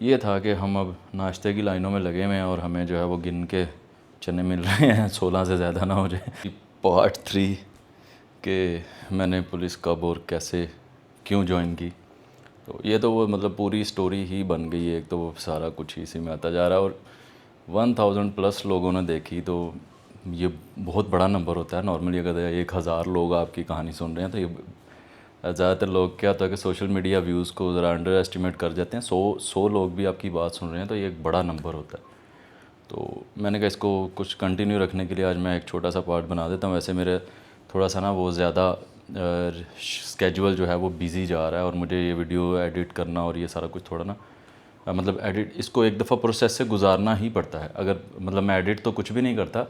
ये था कि हम अब नाश्ते की लाइनों में लगे हुए हैं और हमें जो है वो गिन के चने मिल रहे हैं 16 से ज़्यादा ना हो जाए। पार्ट 3 के मैंने पुलिस कब और कैसे क्यों ज्वाइन की। तो ये तो वो मतलब पूरी स्टोरी ही बन गई है। एक तो वो सारा कुछ ही इसी में आता जा रहा है और 1000 प्लस लोगों ने देखी तो ये बहुत बड़ा नंबर होता है। नॉर्मली अगर 1000 लोग आपकी कहानी सुन रहे हैं तो ये ज़्यादातर लोग क्या होता है कि सोशल मीडिया व्यूज़ को ज़रा अंडर एस्टिमेट कर जाते हैं। 100 लोग भी आपकी बात सुन रहे हैं तो ये एक बड़ा नंबर होता है। तो मैंने कहा इसको कुछ कंटिन्यू रखने के लिए आज मैं एक छोटा सा पार्ट बना देता हूँ। वैसे मेरे थोड़ा सा ना वो ज़्यादा स्केजुअल जो है वो बिज़ी जा रहा है और मुझे ये वीडियो एडिट करना और ये सारा कुछ थोड़ा ना मतलब एडिट इसको एक दफ़ा प्रोसेस से गुजारना ही पड़ता है। अगर मतलब मैं एडिट तो कुछ भी नहीं करता,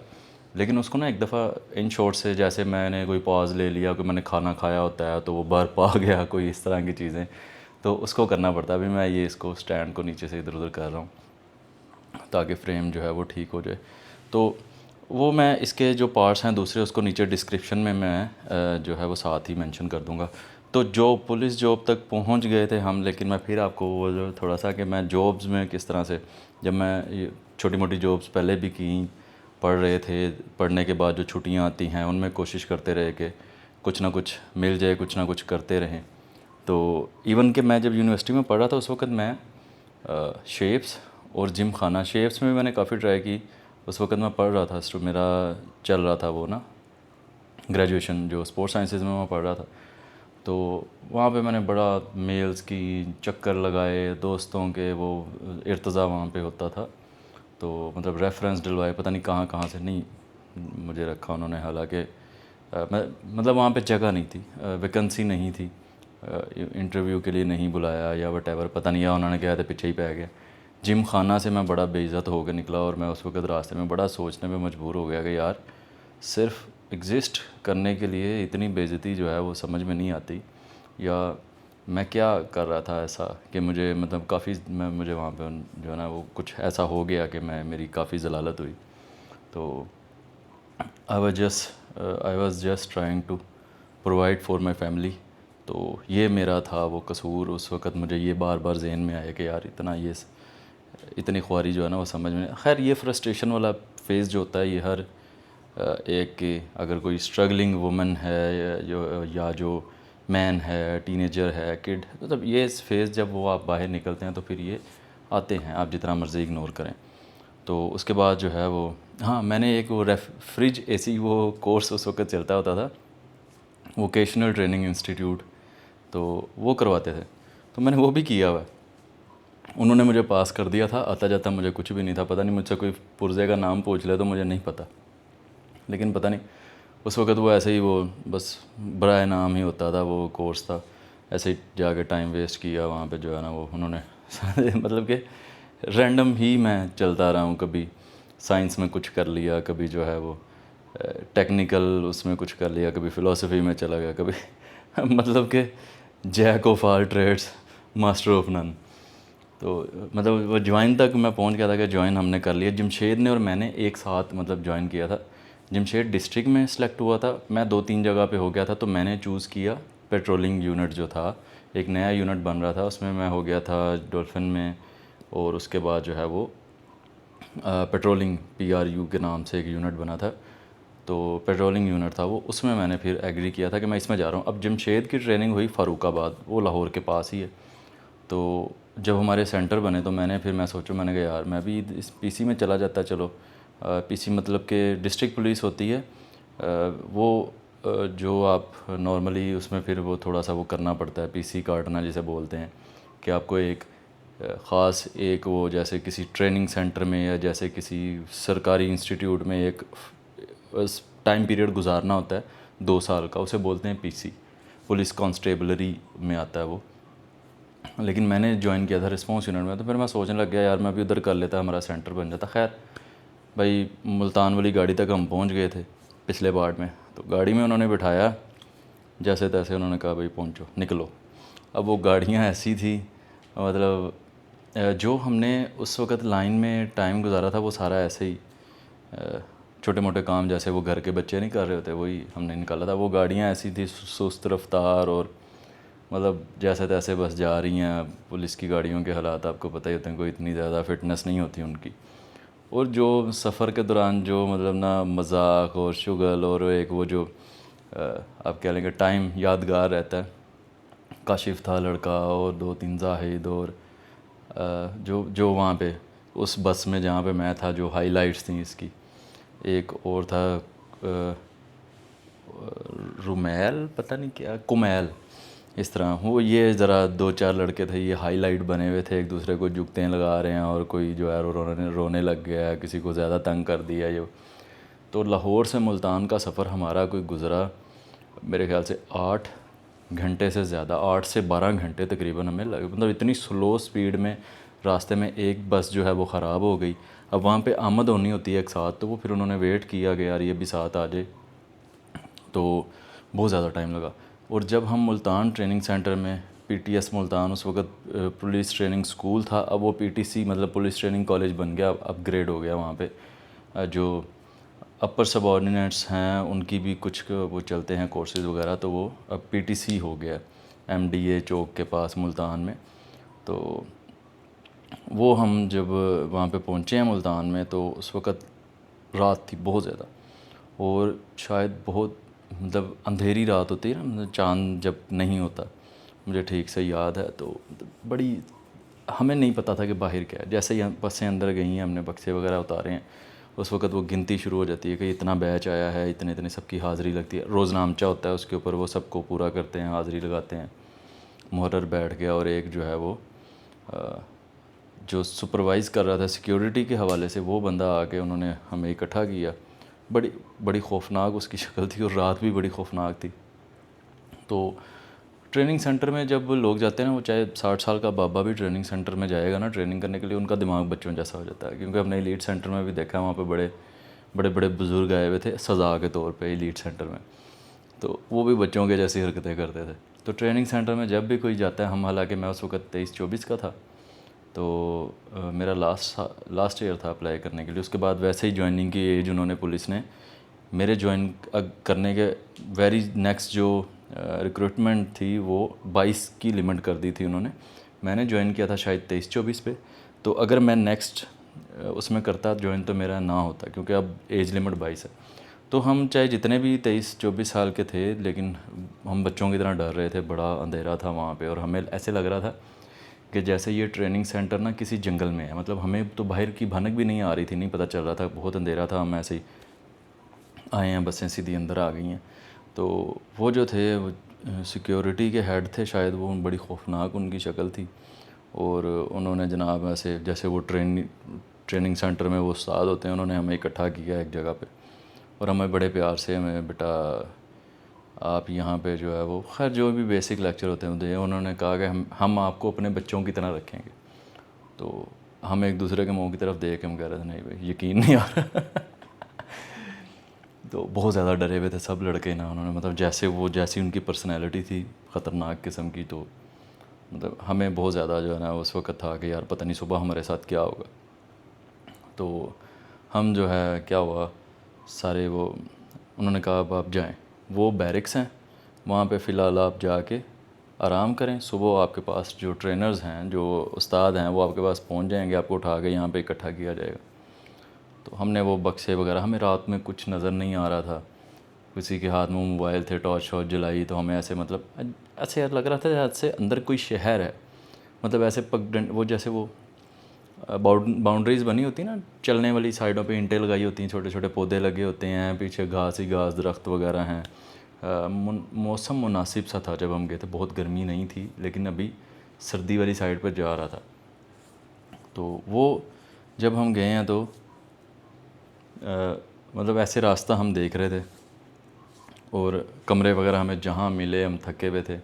लेकिन उसको ना एक दफ़ा इन शॉर्ट से, जैसे मैंने कोई पॉज ले लिया, कोई मैंने खाना खाया होता है तो वो बर्फ आ गया, कोई इस तरह की चीज़ें, तो उसको करना पड़ता है। अभी मैं ये इसको स्टैंड को नीचे से इधर उधर कर रहा हूँ ताकि फ्रेम जो है वो ठीक हो जाए। तो वो मैं इसके जो पार्ट्स हैं दूसरे उसको नीचे डिस्क्रिप्शन में मैं जो है वो साथ ही मेंशन कर दूँगा। तो जो पुलिस जॉब तक पहुंच गए थे हम, लेकिन मैं फिर आपको वो जो थोड़ा सा कि मैं जॉब्स में किस तरह से, जब मैं ये छोटी मोटी जॉब्स पहले भी की, पढ़ रहे थे, पढ़ने के बाद जो छुट्टियां आती हैं उनमें कोशिश करते रहे कि कुछ ना कुछ मिल जाए, कुछ ना कुछ करते रहें। तो इवन कि मैं जब यूनिवर्सिटी में पढ़ रहा था उस वक्त मैं शेप्स और जिम खाना, शेप्स में मैंने काफ़ी ट्राई की। उस वक्त मैं पढ़ रहा था, मेरा चल रहा था वो ना ग्रेजुएशन जो स्पोर्ट्स साइंसेज में मैं पढ़ रहा था। तो वहाँ पे मैंने बड़ा मेल्स की चक्कर लगाए, दोस्तों के वो इर्तज़ा वहाँ पे होता था, तो मतलब रेफरेंस डलवाए, पता नहीं कहाँ कहाँ से नहीं मुझे रखा उन्होंने। हालांकि मैं मतलब वहाँ पे जगह नहीं थी, वैकेंसी नहीं थी, इंटरव्यू के लिए नहीं बुलाया या वटेवर, पता नहीं, या उन्होंने कहा था पीछे ही पै गया। जिम खाना से मैं बड़ा बेइज्जत होकर निकला और मैं उस वक्त रास्ते में बड़ा सोचने में मजबूर हो गया कि यार सिर्फ एग्ज़िस्ट करने के लिए इतनी बेइज्जती जो है वो समझ में नहीं आती, या मैं क्या कर रहा था ऐसा कि मुझे मतलब काफ़ी मैं मुझे वहाँ पे जो है ना वो कुछ ऐसा हो गया कि मैं मेरी काफ़ी ज़लालत हुई। तो I was just trying to provide for my family. तो ये मेरा था वो कसूर। उस वक़्त मुझे ये बार बार जहन में आया कि यार इतनी ख्वारी जो है ना वो समझ में, खैर ये फ्रस्ट्रेशन वाला फेज़ जो होता है ये हर एक के, अगर कोई स्ट्रगलिंग वुमन है या जो मैन है, टीनेजर है, किड, मतलब ये फेज़ जब वो आप बाहर निकलते हैं तो फिर ये आते हैं, आप जितना मर्ज़ी इग्नोर करें। तो उसके बाद जो है वो, हाँ, मैंने एक वो फ्रिज एसी वो कोर्स उस वक्त चलता होता था, वोकेशनल ट्रेनिंग इंस्टीट्यूट, तो वो करवाते थे, तो मैंने वो भी किया हुआ। उन्होंने मुझे पास कर दिया था, आता जाता मुझे कुछ भी नहीं था, पता नहीं मुझसे कोई पुर्जे का नाम पूछ ले तो मुझे नहीं पता, लेकिन पता नहीं उस वक्त वो ऐसे ही वो बस बराए नाम ही होता था, वो कोर्स था, ऐसे ही जाके टाइम वेस्ट किया वहाँ पे जो है ना वो उन्होंने मतलब कि रैंडम ही मैं चलता रहा हूँ, कभी साइंस में कुछ कर लिया, कभी जो है वो टेक्निकल उसमें कुछ कर लिया, कभी फ़िलासफ़ी में चला गया, कभी मतलब कि jack of all trades master of none. तो मतलब वो ज्वाइन तक मैं पहुंच गया था कि ज्वाइन हमने कर लिया। जमशेद ने और मैंने एक साथ मतलब ज्वाइन किया था। जमशेद डिस्ट्रिक्ट में सेलेक्ट हुआ था, मैं 2-3 जगह पे हो गया था, तो मैंने चूज़ किया पेट्रोलिंग यूनिट जो था, एक नया यूनिट बन रहा था, उसमें मैं हो गया था डॉल्फिन में। और उसके बाद जो है वो पेट्रोलिंग PRU के नाम से एक यूनिट बना था, तो पेट्रोलिंग यूनिट था वो, उसमें मैंने फिर एग्री किया था कि मैं इसमें जा रहा हूँ। अब जमशेद की ट्रेनिंग हुई फ़ारुखाबाद, वो लाहौर के पास ही है। तो जब हमारे सेंटर बने तो मैं सोचूं, मैंने कहा यार मैं भी इस PC में चला जाता। चलो PC मतलब कि डिस्ट्रिक्ट पुलिस होती है, वो जो आप नॉर्मली उसमें फिर वो थोड़ा सा वो करना पड़ता है, PC काटना जिसे बोलते हैं, कि आपको एक ख़ास एक वो जैसे किसी ट्रेनिंग सेंटर में या जैसे किसी सरकारी इंस्टीट्यूट में एक टाइम पीरियड गुजारना होता है 2 साल का, उसे बोलते हैं PC, पुलिस कांस्टेबलरी में आता है वो। लेकिन मैंने ज्वाइन किया था रिस्पॉन्स यूनिट में, तो फिर मैं सोचने लग गया यार मैं भी उधर कर लेता, हमारा सेंटर बन जाता। खैर भाई मुल्तान वाली गाड़ी तक हम पहुंच गए थे पिछले पार्ट में, तो गाड़ी में उन्होंने बिठाया, जैसे तैसे उन्होंने कहा भाई पहुंचो निकलो। अब वो गाड़ियाँ ऐसी थी, मतलब जो हमने उस वक़्त लाइन में टाइम गुजारा था वो सारा ऐसे ही छोटे मोटे काम जैसे वो घर के बच्चे नहीं कर रहे होते, वही हमने निकाला था। वो गाड़ियाँ ऐसी थी सुस्त रफ्तार, और मतलब जैसे तैसे बस जा रही हैं। पुलिस की गाड़ियों के हालात आपको पता ही होते हैं, कोई इतनी ज़्यादा फिटनेस नहीं होती उनकी। और जो सफ़र के दौरान जो मतलब ना मजाक और शुगल और एक वो जो आप कह लेंगे टाइम यादगार रहता है। काशिफ था लड़का और दो तीन जाहिद और जो जो वहाँ पे उस बस में जहाँ पे मैं था, जो हाइलाइट्स थी इसकी, एक और था रुमैल, पता नहीं क्या, कुमैल, इस तरह वो, ये ज़रा दो चार लड़के थे, ये हाईलाइट बने हुए थे, एक दूसरे को जुगतें लगा रहे हैं और कोई जो है रोने लग गया, किसी को ज़्यादा तंग कर दिया ये। तो लाहौर से मुल्तान का सफ़र हमारा कोई गुज़रा मेरे ख्याल से 8 घंटे से ज़्यादा, 8 से 12 घंटे तकरीबन हमें लगे। मतलब इतनी स्लो स्पीड में रास्ते में एक बस जो है वो ख़राब हो गई। अब वहाँ पे आमद होनी होती है एक साथ, तो वो फिर उन्होंने वेट किया कि यार ये भी साथ आ जाए, तो बहुत ज़्यादा टाइम लगा। और जब हम मुल्तान ट्रेनिंग सेंटर में, पीटीएस मुल्तान उस वक्त पुलिस ट्रेनिंग स्कूल था, अब वो पीटीसी मतलब पुलिस ट्रेनिंग कॉलेज बन गया, अपग्रेड हो गया। वहाँ पे जो अपर सबऑर्डिनेट्स हैं उनकी भी कुछ वो चलते हैं कोर्सेज़ वगैरह, तो वो अब पीटीसी हो गया एमडीए चौक के पास मुल्तान में। तो वो हम जब वहाँ पे पहुँचे हैं मुल्तान में, तो उस वक़्त रात थी बहुत ज़्यादा, और शायद बहुत मतलब अंधेरी रात होती है ना, मतलब चाँद जब नहीं होता, मुझे ठीक से याद है। तो बड़ी, हमें नहीं पता था कि बाहर क्या है। जैसे ही हम बसें अंदर गई हैं, हमने बक्से वगैरह उतारे हैं, उस वक्त वो गिनती शुरू हो जाती है कि इतना बैच आया है, इतने इतने सबकी हाज़िरी लगती है। रोज़नामचा होता है, उसके ऊपर वो सबको पूरा करते हैं, हाज़िरी लगाते हैं। मुहर्रर बैठ गया, और एक जो है वो जो सुपरवाइज़ कर रहा था सिक्योरिटी के हवाले से, वो बंदा आके उन्होंने हमें इकट्ठा किया। बड़ी बड़ी खौफनाक उसकी शक्ल थी, और रात भी बड़ी खौफनाक थी। तो ट्रेनिंग सेंटर में जब लोग जाते हैं ना, वो चाहे 60 साल का बाबा भी ट्रेनिंग सेंटर में जाएगा ना ट्रेनिंग करने के लिए, उनका दिमाग बच्चों जैसा हो जाता है। क्योंकि हमने एलीट सेंटर में भी देखा है, वहाँ पे बड़े बड़े बड़े बुज़ुर्ग आए हुए थे सज़ा के तौर पे एलीट सेंटर में, तो वो भी बच्चों के जैसी हरकतें करते थे। तो ट्रेनिंग सेंटर में जब भी कोई जाता है, हम हालांकि मैं उस वक्त 23-24 का था, तो मेरा लास्ट ईयर था अप्लाई करने के लिए। उसके बाद वैसे ही ज्वाइनिंग की एज उन्होंने, पुलिस ने मेरे ज्वाइन करने के वेरी नेक्स्ट जो रिक्रूटमेंट थी वो 22 की लिमिट कर दी थी उन्होंने। मैंने ज्वाइन किया था शायद 23-24 पे, तो अगर मैं नेक्स्ट उसमें करता ज्वाइन तो मेरा ना होता, क्योंकि अब एज लिमिट 22 है। तो हम चाहे जितने भी 23-24 साल के थे, लेकिन हम बच्चों की तरह डर रहे थे। बड़ा अंधेरा था वहाँ पे, और हमें ऐसे लग रहा था कि जैसे ये ट्रेनिंग सेंटर ना किसी जंगल में है। मतलब हमें तो बाहर की भनक भी नहीं आ रही थी, नहीं पता चल रहा था, बहुत अंधेरा था। हम ऐसे ही आए हैं, बसें सीधी अंदर आ गई हैं। तो वो जो थे वो सिक्योरिटी के हेड थे शायद, वो बड़ी खौफनाक उनकी शक्ल थी। और उन्होंने जनाब ऐसे जैसे वो ट्रेनिंग सेंटर में वो उस्ताद होते हैं, उन्होंने हमें इकट्ठा किया एक जगह पे, और हमें बड़े प्यार से, हमें बेटा आप यहाँ पे जो है वो, खैर जो भी बेसिक लेक्चर होते हैं उन्होंने कहा कि हम आपको अपने बच्चों की तरह रखेंगे। तो हम एक दूसरे के मुंह की तरफ देख के हम कह रहे थे नहीं भाई यकीन नहीं आ रहा। तो बहुत ज़्यादा डरे हुए थे सब लड़के ना। उन्होंने मतलब जैसी उनकी पर्सनैलिटी थी ख़तरनाक किस्म की, तो मतलब हमें बहुत ज़्यादा जो है ना उस वक्त था कि यार पता नहीं सुबह हमारे साथ क्या होगा। तो हम जो है क्या हुआ, सारे वो उन्होंने कहा अब आप जाएं, वो बैरिक्स हैं वहाँ पे, फ़िलहाल आप जाके आराम करें, सुबह आपके पास जो ट्रेनर्स हैं, जो उस्ताद हैं, वो आपके पास पहुँच जाएंगे, आपको उठा के यहाँ पे इकट्ठा किया जाएगा। तो हमने वो बक्से वगैरह, हमें रात में कुछ नज़र नहीं आ रहा था, किसी के हाथ में मोबाइल थे, टॉर्च वॉर्च जलाई, तो हमें ऐसे मतलब ऐसे यार लग रहा था जैसे अंदर कोई शहर है। मतलब ऐसे पगडंड, वो जैसे वो बाउंड्रीज़ बनी होती ना चलने वाली, साइडों पे ईंटें लगाई होती हैं, छोटे छोटे पौधे लगे होते हैं, पीछे घास ही घास, दरख्त वगैरह हैं। मौसम मुनासिब सा था जब हम गए थे, बहुत गर्मी नहीं थी, लेकिन अभी सर्दी वाली साइड पर जा रहा था। तो वो जब हम गए हैं तो मतलब ऐसे रास्ता हम देख रहे थे, और कमरे वगैरह हमें जहाँ मिले, हम थके हुए थे,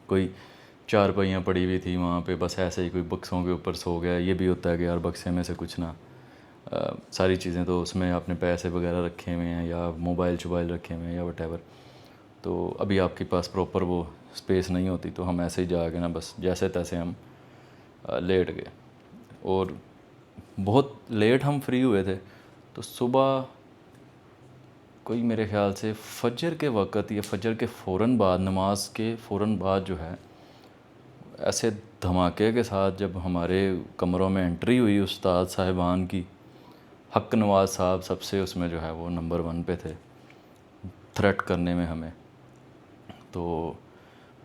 कोई चारपाइयाँ पड़ी हुई थी वहाँ पे, बस ऐसे ही कोई बक्सों के ऊपर सो गया। ये भी होता है कि यार बक्से में से कुछ ना सारी चीज़ें तो उसमें अपने पैसे वगैरह रखे हुए हैं, या मोबाइल शोबाइल रखे हुए हैं, या वटेवर, तो अभी आपके पास प्रॉपर वो स्पेस नहीं होती। तो हम ऐसे ही जा के ना बस जैसे तैसे हम लेट गए, और बहुत लेट हम फ्री हुए थे। तो सुबह कोई मेरे ख़्याल से फजर के वक़्त या फजर के फ़ौरन बाद, नमाज के फ़ौरन बाद जो है, ऐसे धमाके के साथ जब हमारे कमरों में एंट्री हुई उस्ताद साहिबान की, हक नवाज़ साहब सबसे उसमें जो है वो नंबर 1 पे थे थ्रेट करने में हमें। तो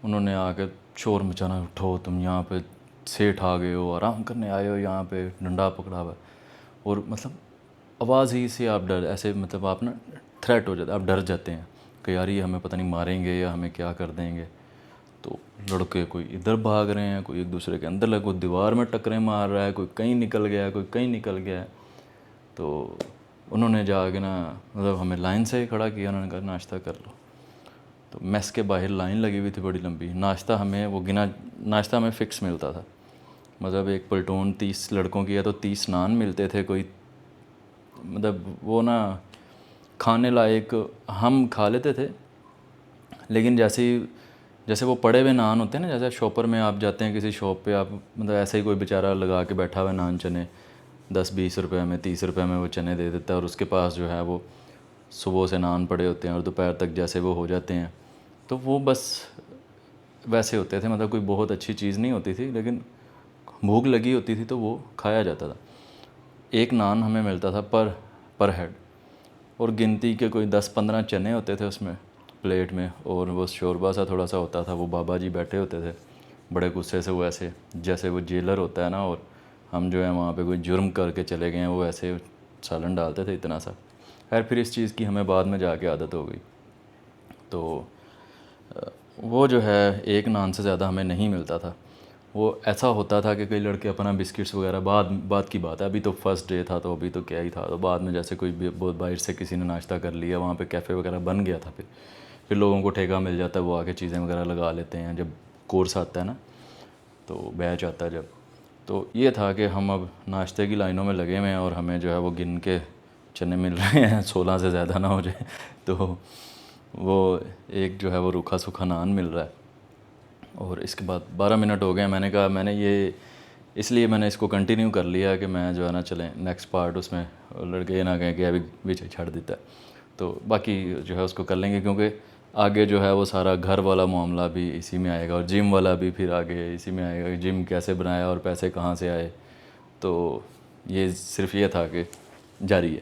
उन्होंने आके शोर मचाना, उठो तुम यहाँ पे सेठ आ गए हो, आराम करने आए हो, यहाँ पे डंडा पकड़ा हुआ है। और मतलब आवाज़ ही से आप डर, ऐसे मतलब आप ना थ्रेट हो जाते, आप डर जाते हैं कि यार ये हमें पता नहीं मारेंगे या हमें क्या कर देंगे। तो लड़के कोई इधर भाग रहे हैं, कोई एक दूसरे के अंदर लगे, कोई दीवार में टक्करें मार रहा है, कोई कहीं निकल गया है, कोई कहीं निकल गया है। तो उन्होंने जाके ना मतलब हमें लाइन से ही खड़ा किया, उन्होंने कहा नाश्ता कर लो। तो मेस के बाहर लाइन लगी हुई थी बड़ी लंबी। नाश्ता हमें वो गिना नाश्ता हमें फ़िक्स मिलता था, मतलब एक प्लेटून 30 लड़कों की है तो 30 नान मिलते थे। कोई मतलब वो ना खाने लायक हम खा लेते थे, लेकिन जैसे वो पड़े हुए नान होते हैं ना, जैसे शॉपर में आप जाते हैं किसी शॉप पे, आप मतलब ऐसे ही कोई बेचारा लगा के बैठा हुआ नान चने 10-20 रुपये में, 30 रुपये में वो चने दे देता है, और उसके पास जो है वो सुबह से नान पड़े होते हैं और दोपहर तक जैसे वो हो जाते हैं। तो वो बस वैसे होते थे, मतलब कोई बहुत अच्छी चीज़ नहीं होती थी, लेकिन भूख लगी होती थी तो वो खाया जाता था। एक नान हमें मिलता था पर हेड, और गिनती के कोई 10-15 चने होते थे उसमें प्लेट में, और वो शोरबा सा थोड़ा सा होता था। वो बाबा जी बैठे होते थे बड़े गुस्से से, वो ऐसे जैसे वो जेलर होता है ना, और हम जो है वहाँ पे कोई जुर्म करके चले गए हैं, वो ऐसे सालन डालते थे इतना सा। खैर फिर इस चीज़ की हमें बाद में जाके आदत हो गई। तो वो जो है एक नान से ज़्यादा हमें नहीं मिलता था। वो ऐसा होता था कि कई लड़के अपना बिस्किट्स वगैरह बाद की बात है, अभी तो फर्स्ट डे था तो अभी तो क्या ही था। तो बाद में जैसे कोई बहुत बाहर से किसी ने नाश्ता कर लिया, वहाँ पे कैफ़े वगैरह बन गया था, फिर लोगों को ठेका मिल जाता है, वो आके चीज़ें वगैरह लगा लेते हैं जब कोर्स आता है ना, तो बैच आता है जब। तो ये था कि हम अब नाश्ते की लाइनों में लगे हुए हैं और हमें जो है वो गिन के चने मिल रहे हैं 16 से ज़्यादा ना हो जाए। तो वो एक जो है वो रूखा सूखा नान मिल रहा है। और इसके बाद 12 मिनट हो गए। मैंने कहा इसलिए मैंने इसको कंटिन्यू कर लिया कि मैं जो है ना चलें नेक्स्ट पार्ट, उसमें लड़के ये ना कहें कि अभी बीच छाड़ देता है। तो बाकी जो है उसको कर लेंगे, क्योंकि आगे जो है वो सारा घर वाला मामला भी इसी में आएगा, और जिम वाला भी फिर आगे इसी में आएगा, जिम कैसे बनाया और पैसे कहाँ से आए। तो ये सिर्फ ये था कि जारी है।